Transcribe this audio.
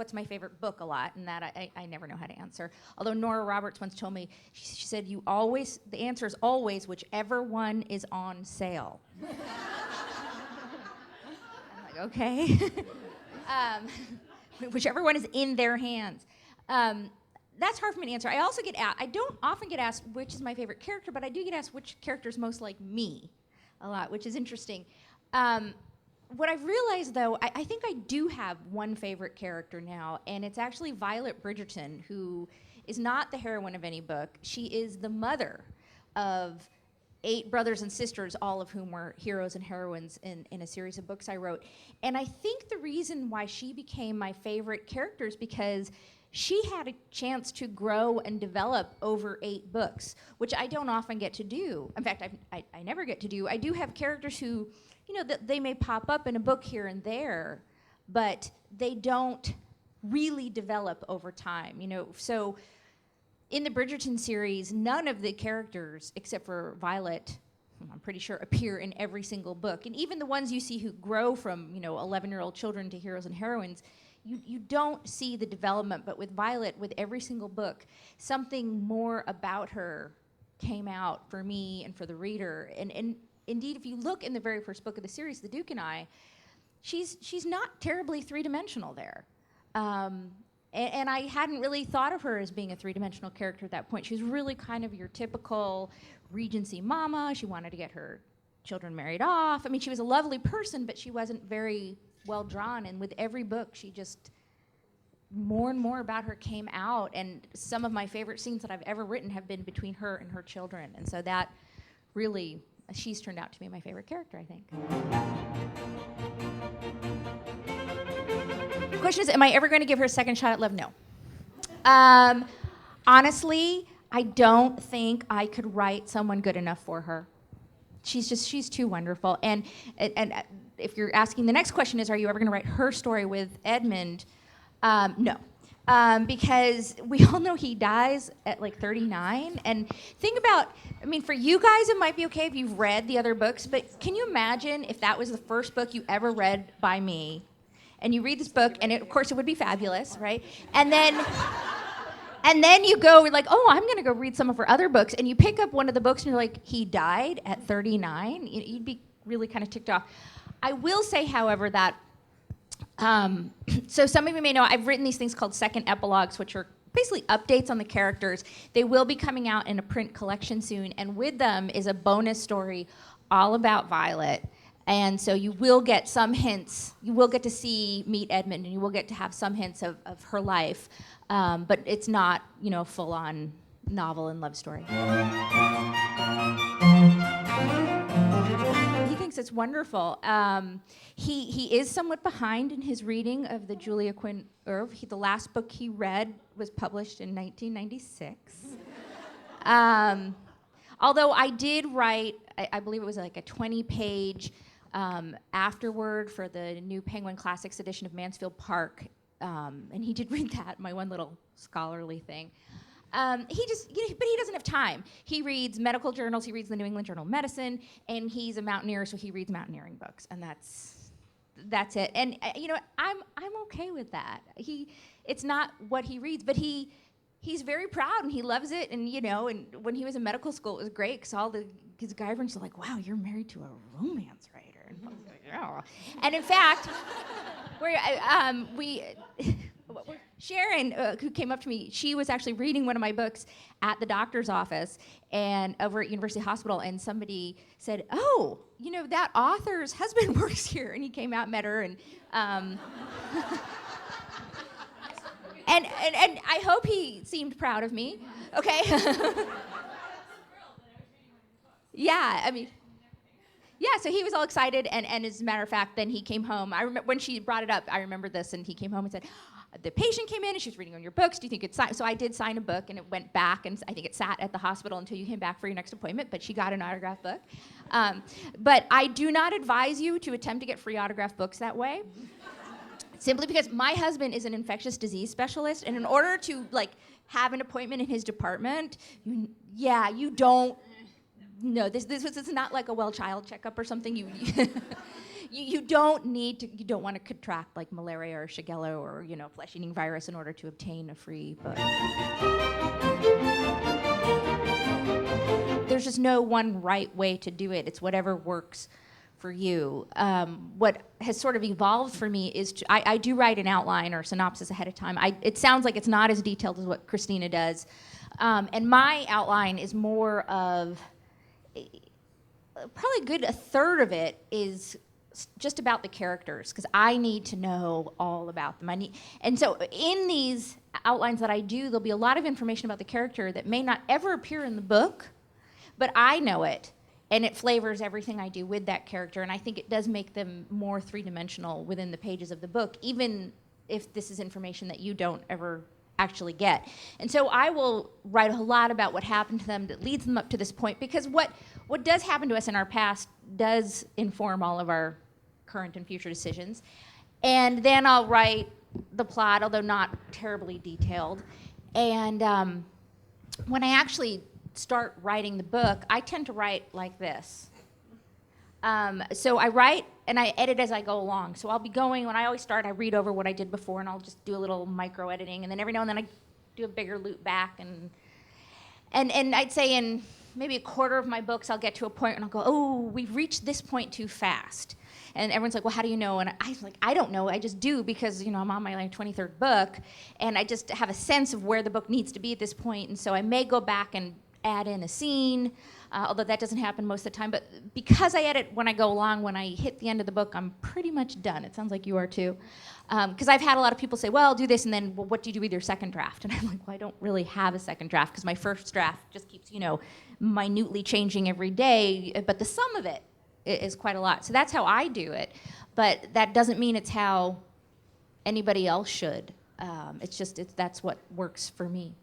what's my favorite book a lot, and that I never know how to answer. Although Nora Roberts once told me, she said, the answer is always whichever one is on sale. I'm like, okay. Whichever one is in their hands. That's hard for me to answer. I also get asked, I don't often get asked which is my favorite character, but I do get asked which character is most like me a lot, which is interesting. What I've realized, though, I think I do have one favorite character now, and it's actually Violet Bridgerton, who is not the heroine of any book. She is the mother of 8 brothers and sisters, all of whom were heroes and heroines in a series of books I wrote. And I think the reason why she became my favorite character is because she had a chance to grow and develop over 8 books, which I don't often get to do. In fact, I never get to do. I do have characters who, they may pop up in a book here and there, but they don't really develop over time, So in the Bridgerton series, none of the characters, except for Violet, I'm pretty sure, appear in every single book. And even the ones you see who grow from, 11-year-old children to heroes and heroines, you don't see the development, but with Violet, with every single book, something more about her came out for me and for the reader. And indeed, if you look in the very first book of the series, The Duke and I, she's not terribly three-dimensional there. And I hadn't really thought of her as being a three-dimensional character at that point. She was really kind of your typical Regency mama. She wanted to get her children married off. I mean, she was a lovely person, but she wasn't very well drawn, and with every book she just more and more about her came out, and some of my favorite scenes that I've ever written have been between her and her children, and so that really, she's turned out to be my favorite character, I think. The question is, am I ever going to give her a second shot at love? No. Honestly, I don't think I could write someone good enough for her. She's too wonderful, and if you're asking, the next question is, are you ever going to write her story with Edmund? No. Because we all know he dies at like 39. And think about, for you guys it might be okay if you've read the other books, but can you imagine if that was the first book you ever read by me? And you read this book, and of course it would be fabulous, right? And then you go like, oh, I'm going to go read some of her other books, and you pick up one of the books and you're like, he died at 39? You'd be really kind of ticked off. I will say, however, that, so some of you may know, I've written these things called second epilogues, which are basically updates on the characters. They will be coming out in a print collection soon, and with them is a bonus story all about Violet. And so you will get some hints. You will get to meet Edmund, and you will get to have some hints of her life. But it's not, a full-on novel and love story. He thinks it's wonderful. He is somewhat behind in his reading of the Julia Quinn oeuvre. The last book he read was published in 1996. Although I did write, I believe it was like a 20-page afterword for the new Penguin Classics edition of Mansfield Park. And he did read that, my one little scholarly thing. But he doesn't have time. He reads medical journals, he reads the New England Journal of Medicine, and he's a mountaineer, so he reads mountaineering books, and that's it. And I'm okay with that. It's not what he reads, but he's very proud and he loves it. And and when he was in medical school, it was great because all his guy friends were like, "Wow, you're married to a romance writer." And I was like, "Yeah." And in fact, Sharon, who came up to me, she was actually reading one of my books at the doctor's office and over at University Hospital, and somebody said, "Oh, that author's husband works here," and he came out, met her, and and I hope he seemed proud of me. Okay. Yeah, yeah, so he was all excited, and as a matter of fact, then he came home. I remember when she brought it up, I remember this, and he came home and said, "The patient came in and she was reading on your books. Do you think it's signed?" So I did sign a book, and it went back, and I think it sat at the hospital until you came back for your next appointment, but she got an autographed book. But I do not advise you to attempt to get free autographed books that way, simply because my husband is an infectious disease specialist, and in order to have an appointment in his department, you don't. No, this is not like a well child checkup or something. You don't need to, you don't want to contract like malaria or Shigella or, flesh-eating virus in order to obtain a free book. There's just no one right way to do it. It's whatever works for you. What has sort of evolved for me is I do write an outline or synopsis ahead of time. It sounds like it's not as detailed as what Christina does. And my outline is more of, probably a good a third of it is just about the characters, because I need to know all about them. And so in these outlines that I do, there'll be a lot of information about the character that may not ever appear in the book, but I know it, and it flavors everything I do with that character, and I think it does make them more three-dimensional within the pages of the book, even if this is information that you don't ever actually get. And so I will write a lot about what happened to them that leads them up to this point, because what does happen to us in our past does inform all of our current and future decisions. And then I'll write the plot, although not terribly detailed. And when I actually start writing the book, I tend to write like this. So I write and I edit as I go along. So I'll be going, when I always start, I read over what I did before, and I'll just do a little micro editing, and then every now and then I do a bigger loop back, and I'd say in maybe a quarter of my books I'll get to a point and I'll go, oh, we've reached this point too fast. And everyone's like, well, how do you know? And I was like, I don't know, I just do, because I'm on my 23rd book, and I just have a sense of where the book needs to be at this point, and so I may go back and add in a scene, although that doesn't happen most of the time. But because I edit when I go along, when I hit the end of the book, I'm pretty much done. It sounds like you are too. Because I've had a lot of people say, well, I'll do this, and then, well, what do you do with your second draft? And I'm like, well, I don't really have a second draft, because my first draft just keeps, minutely changing every day, but the sum of it is quite a lot. So that's how I do it, but that doesn't mean it's how anybody else should. That's what works for me.